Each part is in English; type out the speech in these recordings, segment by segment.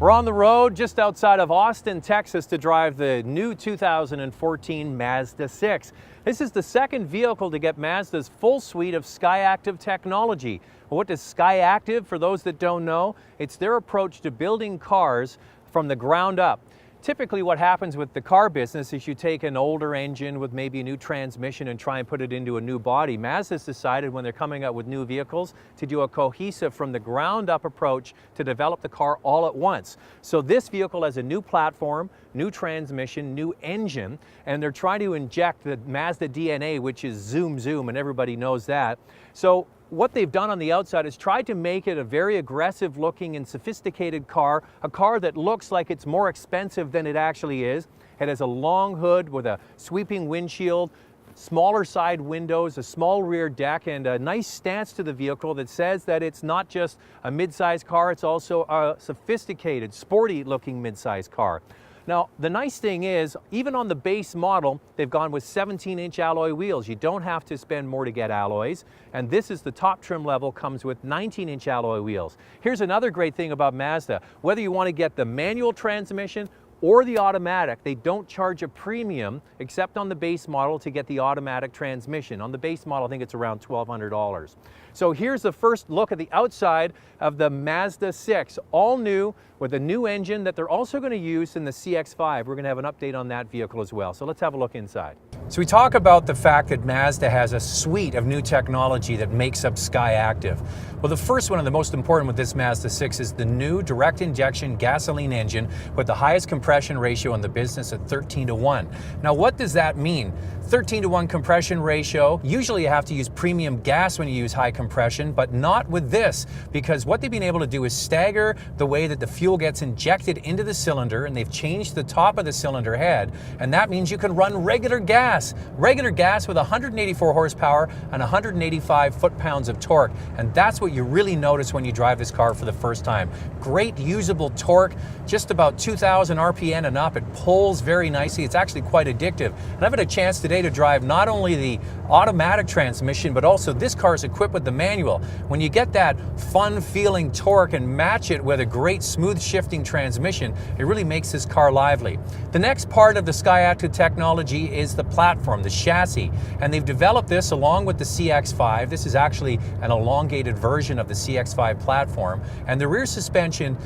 We're on the road just outside of Austin, Texas to drive the new 2014 Mazda 6. This is the second vehicle to get Mazda's full suite of SkyActiv technology. Well, what is SkyActiv? For those that don't know, it's their approach to building cars from the ground up. Typically what happens with the car business is you take an older engine with maybe a new transmission and try and put it into a new body. Mazda's decided when they're coming out with new vehicles to do a cohesive from the ground up approach to develop the car all at once. So this vehicle has a new platform, new transmission, new engine, and they're trying to inject the Mazda DNA, which is zoom zoom, and everybody knows that. So what they've done on the outside is tried to make it a very aggressive looking and sophisticated car, a car that looks like it's more expensive than it actually is. It has a long hood with a sweeping windshield, smaller side windows, a small rear deck, and a nice stance to the vehicle that says that it's not just a mid-size car, it's also a sophisticated, sporty looking mid-size car. Now, the nice thing is, even on the base model, they've gone with 17-inch alloy wheels. You don't have to spend more to get alloys. And this is the top trim level, comes with 19-inch alloy wheels. Here's another great thing about Mazda. Whether you want to get the manual transmission or the automatic, they don't charge a premium except on the base model to get the automatic transmission. On the base model, I think it's around $1,200. So here's the first look at the outside of the Mazda 6, all new with a new engine that they're also going to use in the CX-5. We're going to have an update on that vehicle as well. So let's have a look inside. So we talk about the fact that Mazda has a suite of new technology that makes up SkyActiv. Well, the first one and the most important with this Mazda 6 is the new direct injection gasoline engine with the highest compression ratio in the business at 13:1. Now, what does that mean? 13:1 compression ratio. Usually you have to use premium gas when you use high compression, but not with this, because what they've been able to do is stagger the way that the fuel gets injected into the cylinder, and they've changed the top of the cylinder head, and that means you can run regular gas with 184 horsepower and 185 foot-pounds of torque, and that's what you really notice when you drive this car for the first time. Great usable torque, just about 2,000 RPM and up. It pulls very nicely. It's actually quite addictive. And I've had a chance today to drive not only the automatic transmission, but also this car is equipped with the manual. When you get that fun feeling torque and match it with a great smooth shifting transmission, it really makes this car lively. The next part of the SkyActiv technology is the platform, the chassis, and they've developed this along with the CX-5. This is actually an elongated version of the CX-5 platform, and the rear suspension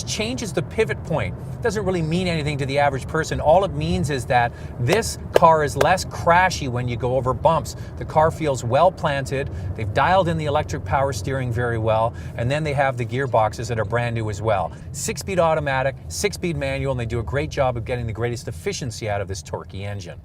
changes the pivot point. It doesn't really mean anything to the average person. All it means is that this car is less crashy when you go over bumps. The car feels well planted. They've dialed in the electric power steering very well, and then they have the gearboxes that are brand new as well. 6-speed automatic, 6-speed manual, and they do a great job of getting the greatest efficiency out of this torquey engine.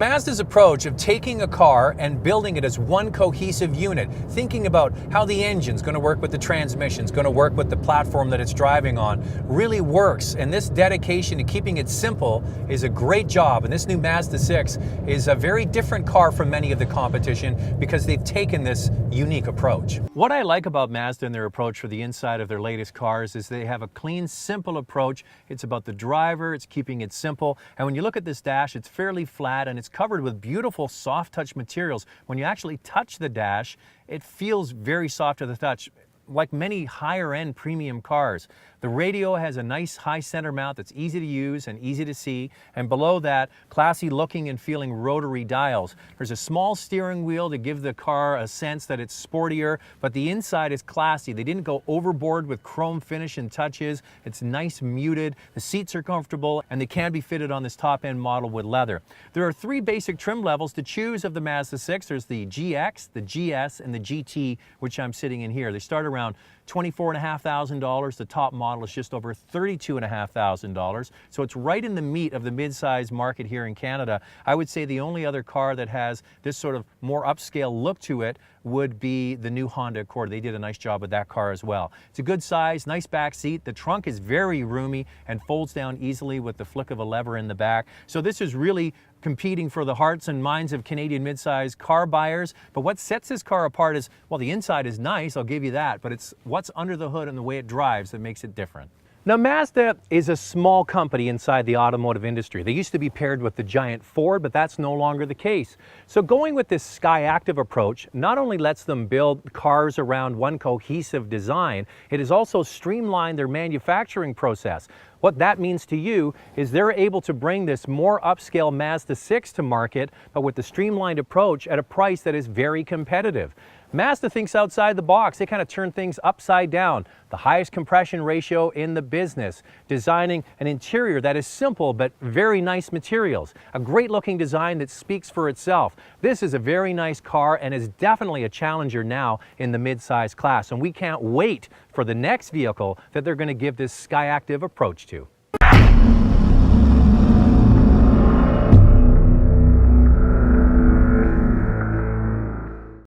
Mazda's approach of taking a car and building it as one cohesive unit, thinking about how the engine's going to work with the transmission's going to work with the platform that it's driving on, really works. And this dedication to keeping it simple is a great job. And this new Mazda 6 is a very different car from many of the competition because they've taken this unique approach. What I like about Mazda and their approach for the inside of their latest cars is they have a clean, simple approach. It's about the driver, it's keeping it simple. And when you look at this dash, it's fairly flat and it's covered with beautiful soft touch materials. When you actually touch the dash, it feels very soft to the touch, like many higher end premium cars. The radio has a nice high center mount that's easy to use and easy to see, and below that, classy looking and feeling rotary dials. There's a small steering wheel to give the car a sense that it's sportier, but the inside is classy. They didn't go overboard with chrome finish and touches. It's nice muted, the seats are comfortable, and they can be fitted on this top end model with leather. There are 3 basic trim levels to choose of the Mazda 6. There's the GX, the GS, and the GT, which I'm sitting in here. They start around $24,500. The top model is just over $32,500. So it's right in the meat of the mid-size market here in Canada. I would say the only other car that has this sort of more upscale look to it would be the new Honda Accord. They did a nice job with that car as well. It's a good size, nice back seat. The trunk is very roomy and folds down easily with the flick of a lever in the back. So this is really competing for the hearts and minds of Canadian mid-size car buyers. But what sets this car apart is, well, the inside is nice, I'll give you that, but it's what's under the hood and the way it drives that makes it different. Now, Mazda is a small company inside the automotive industry. They used to be paired with the giant Ford, but that's no longer the case. So going with this SkyActiv approach not only lets them build cars around one cohesive design, it has also streamlined their manufacturing process. What that means to you is they're able to bring this more upscale Mazda 6 to market, but with the streamlined approach at a price that is very competitive. Mazda thinks outside the box. They kind of turn things upside down. The highest compression ratio in the business, designing an interior that is simple but very nice materials. A great looking design that speaks for itself. This is a very nice car and is definitely a challenger now in the mid-size class. And we can't wait for the next vehicle that they're going to give this SkyActiv approach to.